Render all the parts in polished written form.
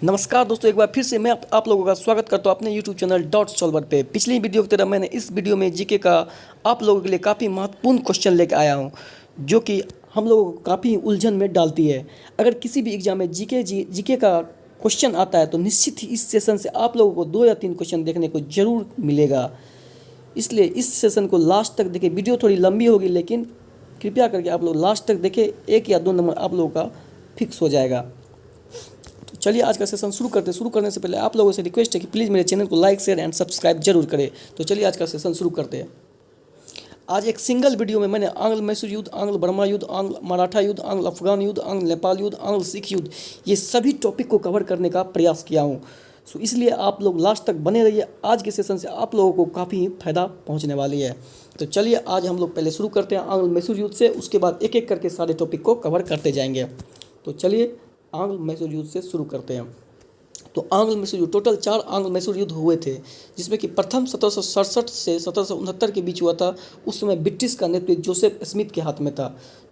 नमस्कार दोस्तों, एक बार फिर से मैं आप लोगों का स्वागत करता हूं अपने YouTube चैनल डॉट सॉल्वर पे। पिछली वीडियो की तरह मैंने इस वीडियो में जीके का आप लोगों के लिए काफ़ी महत्वपूर्ण क्वेश्चन लेकर आया हूं, जो कि हम लोगों को काफ़ी उलझन में डालती है। अगर किसी भी एग्जाम में जीके का क्वेश्चन आता है तो निश्चित ही इस सेशन से आप लोगों को 2 या 3 क्वेश्चन देखने को ज़रूर मिलेगा। इसलिए इस सेशन को लास्ट तक देखें। वीडियो थोड़ी लंबी होगी, लेकिन कृपया करके आप लोग लास्ट तक देखें। 1 या 2 नंबर आप लोगों का फिक्स हो जाएगा। चलिए आज का सेशन शुरू करते हैं। शुरू करने से पहले आप लोगों से रिक्वेस्ट है कि प्लीज़ मेरे चैनल को लाइक, शेयर एंड सब्सक्राइब जरूर करें। तो चलिए आज का सेशन शुरू करते हैं। आज एक सिंगल वीडियो में मैंने आंग्ल मैसूर युद्ध, आंग्ल बर्मा युद्ध, आंग्ल मराठा युद्ध, आंग्ल अफगान युद्ध, आंग्ल नेपाल युद्ध, आंग्ल सिख युद्ध, ये सभी टॉपिक को कवर करने का प्रयास किया हूँ। सो इसलिए आप लोग लास्ट तक बने रहिए। आज के सेशन से आप लोगों को काफ़ी फ़ायदा पहुँचने वाली है। तो चलिए आज हम लोग पहले शुरू करते हैं आंग्ल मैसूर युद्ध से, उसके बाद एक एक करके सारे टॉपिक को कवर करते जाएंगे। तो चलिए आंग्ल मैसूर युद्ध से शुरू करते हैं। तो आंग्ल मैसूर युद्ध, टोटल 4 आंग्ल मैसूर युद्ध हुए थे, जिसमें कि प्रथम 1767 से 1769 के बीच हुआ था। उस समय ब्रिटिश का नेतृत्व जोसेफ स्मिथ के हाथ में था।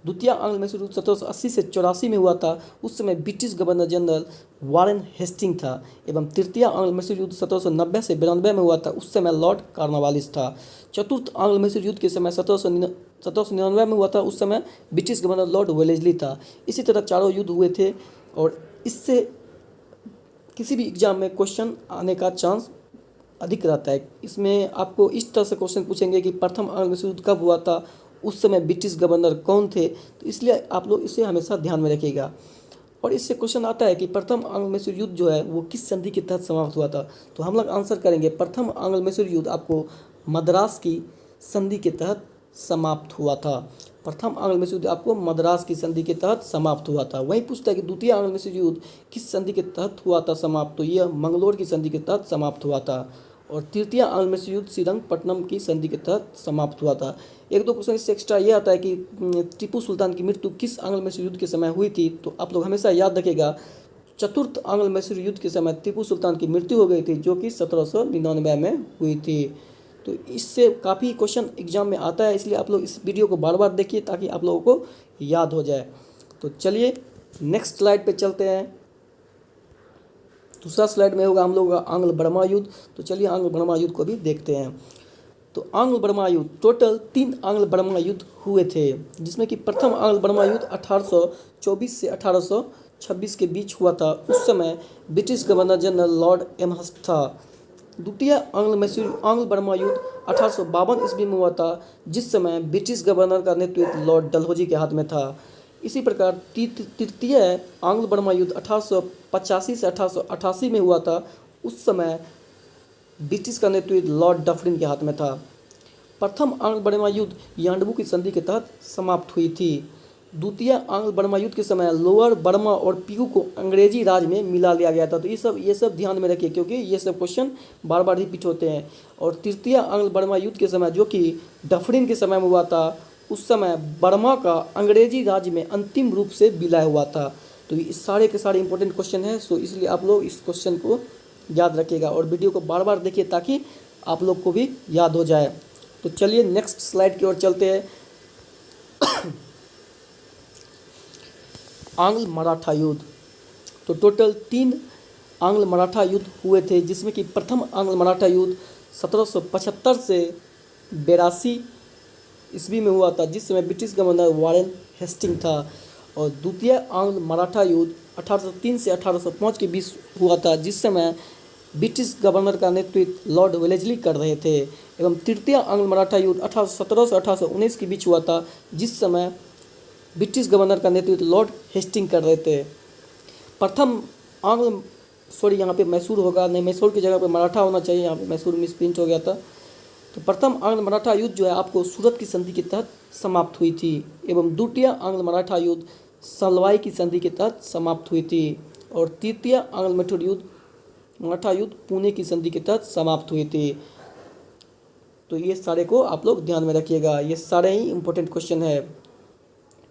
द्वितीय आंग्ल मैसूर युद्ध 1780 से 84 में हुआ था। उस समय British governor general Warren Hasting था। एवं तृतीय आंग्ल मैसूर युद्ध 1790 से 92 में हुआ था। उस समय लॉर्ड कॉर्नवालिस था। चतुर्थ आंग्ल मैसूर युद्ध के समय 1799 में हुआ था। उस समय ब्रिटिश गवर्नर लॉर्ड वेलेस्ली था। इसी तरह चारों युद्ध हुए थे, और इससे किसी भी एग्जाम में क्वेश्चन आने का चांस अधिक रहता है। इसमें आपको इस तरह से क्वेश्चन पूछेंगे कि प्रथम आंग्ल मैसूर युद्ध कब हुआ था, उस समय ब्रिटिश गवर्नर कौन थे। तो इसलिए आप लोग इसे हमेशा ध्यान में रखिएगा। और इससे क्वेश्चन आता है कि प्रथम आंग्ल मैसूर युद्ध जो है वो किस संधि के तहत समाप्त हुआ था। तो हम लोग आंसर करेंगे प्रथम आंग्ल मैसूर युद्ध आपको मद्रास की संधि के तहत समाप्त हुआ था। प्रथम आंग्ल मैसूर युद्ध आपको मद्रास की संधि के तहत समाप्त हुआ था। वहीं पूछता है कि द्वितीय आंग्ल मैसूर युद्ध किस संधि के तहत हुआ था समाप्त, तो यह मंगलोर की संधि के तहत समाप्त हुआ था। और तृतीय आंग्ल मैसूर युद्ध श्रीरंगपट्टनम की संधि के तहत समाप्त हुआ था। एक दो क्वेश्चन इससे एक्स्ट्रा ये आता है कि टीपू सुल्तान की मृत्यु किस आंग्ल मैसूर युद्ध के समय हुई थी। तो आप लोग हमेशा याद रखिएगा, चतुर्थ आंग्ल मैसूर युद्ध के समय टीपू सुल्तान की मृत्यु हो गई थी, जो कि 1799 में हुई थी। तो इससे काफ़ी क्वेश्चन एग्जाम में आता है, इसलिए आप लोग इस वीडियो को बार बार देखिए ताकि आप लोगों को याद हो जाए। तो चलिए नेक्स्ट स्लाइड पे चलते हैं। दूसरा स्लाइड में होगा हम लोगों का आंग्ल बर्मा युद्ध। तो चलिए आंग्ल बर्मा युद्ध को भी देखते हैं। तो आंग्ल बर्मा युद्ध, टोटल 3 आंग्ल बर्मा युद्ध हुए थे, जिसमें कि प्रथम आंग्ल बर्मा युद्ध 1824 से 1826 के बीच हुआ था। उस समय British governor general Lord Amherst था। द्वितीय आंग्ल बर्मा युद्ध 1852 ईस्वी में हुआ था, जिस समय ब्रिटिश गवर्नर का नेतृत्व लॉर्ड डलहौजी के हाथ में था। इसी प्रकार तृतीय आंग्ल बर्मा युद्ध 1885 से 1888 में हुआ था। उस समय ब्रिटिश का नेतृत्व लॉर्ड डफरिन के हाथ में था। प्रथम आंग्ल बर्मा युद्ध यांडबू की संधि के तहत समाप्त हुई थी। द्वितीय आंग्ल बर्मा युद्ध के समय लोअर बर्मा और पीयू को अंग्रेजी राज में मिला लिया गया था। तो ये सब ध्यान में रखिए, क्योंकि ये सब क्वेश्चन बार बार रिपीट होते हैं। और तृतीय आंग्ल बर्मा युद्ध के समय, जो कि डफरिन के समय में हुआ था, उस समय बर्मा का अंग्रेजी राज में अंतिम रूप से विलय हुआ था। तो ये सारे के सारे इंपॉर्टेंट क्वेश्चन हैं। सो इसलिए आप लोग इस क्वेश्चन को याद रखिएगा और वीडियो को बार बार देखिए ताकि आप लोग को भी याद हो जाए। तो चलिए नेक्स्ट स्लाइड की ओर चलते हैं। आंग्ल मराठा युद्ध, तो टोटल 3 आंग्ल मराठा युद्ध हुए थे, जिसमें कि प्रथम आंग्ल मराठा युद्ध 1775 से 82 ईस्वी में हुआ था, जिस समय ब्रिटिश गवर्नर वारेन हेस्टिंग था। और द्वितीय आंग्ल मराठा युद्ध 1803 से 1805 के बीच हुआ था, जिस समय ब्रिटिश गवर्नर का नेतृत्व लॉर्ड वेलेस्ली कर रहे थे। एवं तृतीय आंग्ल मराठा युद्ध 1817 से 1819 के बीच हुआ था, जिस समय ब्रिटिश गवर्नर का नेतृत्व लॉर्ड हेस्टिंग कर रहे थे। प्रथम आंग्ल यहाँ पे मैसूर होगा, नहीं मैसूर की जगह पे मराठा होना चाहिए, यहाँ पे मैसूर मिसप्रिंट हो गया था। तो प्रथम आंग्ल मराठा युद्ध जो है आपको सूरत की संधि के तहत समाप्त हुई थी। एवं द्वितीय आंग्ल मराठा युद्ध सलवाई की संधि के तहत समाप्त हुई थी। और तृतीय आंग्ल मराठा युद्ध पुणे की संधि के तहत समाप्त हुई थी। तो ये सारे को आप लोग ध्यान में रखिएगा, ये सारे ही इंपॉर्टेंट क्वेश्चन है।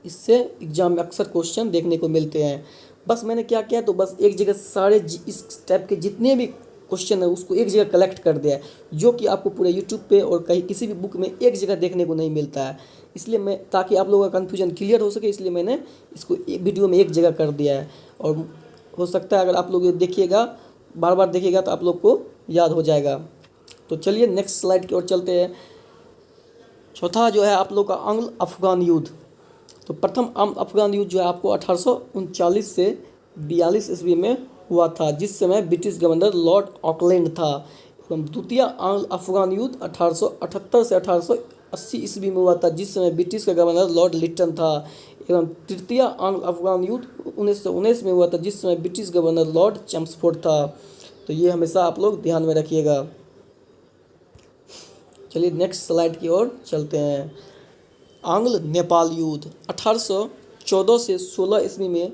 इससे एग्जाम में अक्सर क्वेश्चन देखने को मिलते हैं। बस मैंने क्या किया, तो बस एक जगह सारे इस टाइप के जितने भी क्वेश्चन है उसको एक जगह कलेक्ट कर दिया है, जो कि आपको पूरे यूट्यूब पे और कहीं किसी भी बुक में एक जगह देखने को नहीं मिलता है। इसलिए मैं, ताकि आप लोगों का कन्फ्यूजन क्लियर हो सके, इसलिए मैंने इसको एक वीडियो में एक जगह कर दिया है। और हो सकता है अगर आप लोग ये देखिएगा, बार बार देखिएगा तो आप लोग को याद हो जाएगा। तो चलिए नेक्स्ट स्लाइड की ओर चलते हैं। चौथा जो है आप लोग का आंग्ल अफगान युद्ध। तो प्रथम आंग्ल अफगान युद्ध जो है आपको 1839 से 42 ईस्वी में हुआ था, जिस समय ब्रिटिश गवर्नर लॉर्ड ऑकलैंड था। एवं द्वितीय आंग्ल अफगान युद्ध 1878 से 1880 ईस्वी में हुआ था, जिस समय ब्रिटिश का गवर्नर लॉर्ड लिटन था। एवं तृतीय आंग्ल अफगान युद्ध 1919 में हुआ था, जिस समय ब्रिटिश गवर्नर लॉर्ड चैम्सफोर्ड था। तो ये हमेशा आप लोग ध्यान में रखिएगा। चलिए नेक्स्ट स्लाइड की ओर चलते हैं। आंग्ल नेपाल युद्ध 1814 से 16 ईस्वी में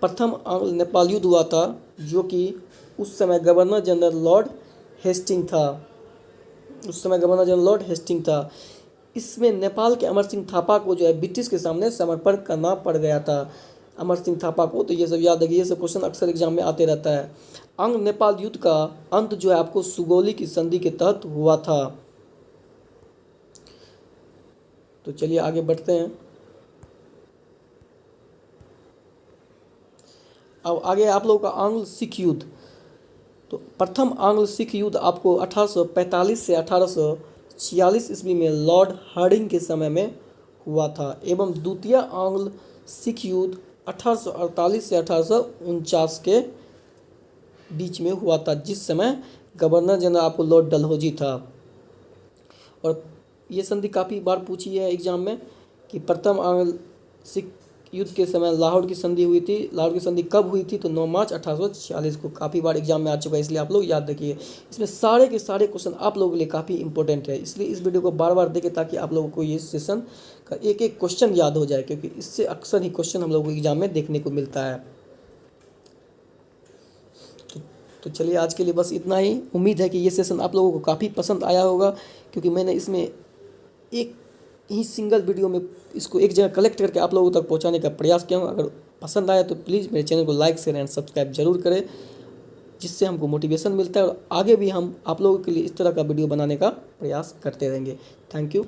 प्रथम आंग्ल नेपाल युद्ध हुआ था, जो कि उस समय गवर्नर जनरल लॉर्ड हेस्टिंग था। इसमें नेपाल के अमर सिंह थापा को जो है ब्रिटिश के सामने समर्पण करना पड़ गया था। अमर सिंह थापा को, तो ये सब याद रखिए, ये सब क्वेश्चन अक्सर एग्जाम में आते रहता है। आंग्ल नेपाल युद्ध का अंत जो है आपको सुगौली की संधि के तहत हुआ था। तो चलिए आगे बढ़ते हैं। अब आगे आप लोगों का आंग्ल सिख युद्ध। तो प्रथम आंग्ल सिख युद्ध आपको 1845 से 1846 ईस्वी में लॉर्ड हार्डिंग के समय में हुआ था। एवं द्वितीय आंग्ल सिख युद्ध 1848 से 1849 के बीच में हुआ था, जिस समय गवर्नर जनरल आपको लॉर्ड डलहौजी था। और ये संधि काफ़ी बार पूछी है एग्जाम में कि प्रथम आंग्ल सिख युद्ध के समय लाहौर की संधि हुई थी। लाहौर की संधि कब हुई थी? तो 9 मार्च 1846 को। काफ़ी बार एग्जाम में आ चुका है, इसलिए आप लोग याद रखिए। इसमें सारे के सारे क्वेश्चन आप लोगों के लिए काफ़ी इंपॉर्टेंट है, इसलिए इस वीडियो को बार बार देखें ताकि आप लोगों को ये सेशन का एक एक क्वेश्चन याद हो जाए, क्योंकि इससे अक्सर ही क्वेश्चन हम लोगों को एग्जाम में देखने को मिलता है। तो चलिए आज के लिए बस इतना ही। उम्मीद है कि ये सेशन आप लोगों को काफ़ी पसंद आया होगा, क्योंकि मैंने इसमें एक ही सिंगल वीडियो में इसको एक जगह कलेक्ट करके आप लोगों तक पहुंचाने का प्रयास किया हूं। अगर पसंद आया तो प्लीज़ मेरे चैनल को लाइक शेयर एंड सब्सक्राइब जरूर करें, जिससे हमको मोटिवेशन मिलता है और आगे भी हम आप लोगों के लिए इस तरह का वीडियो बनाने का प्रयास करते रहेंगे। Thank you.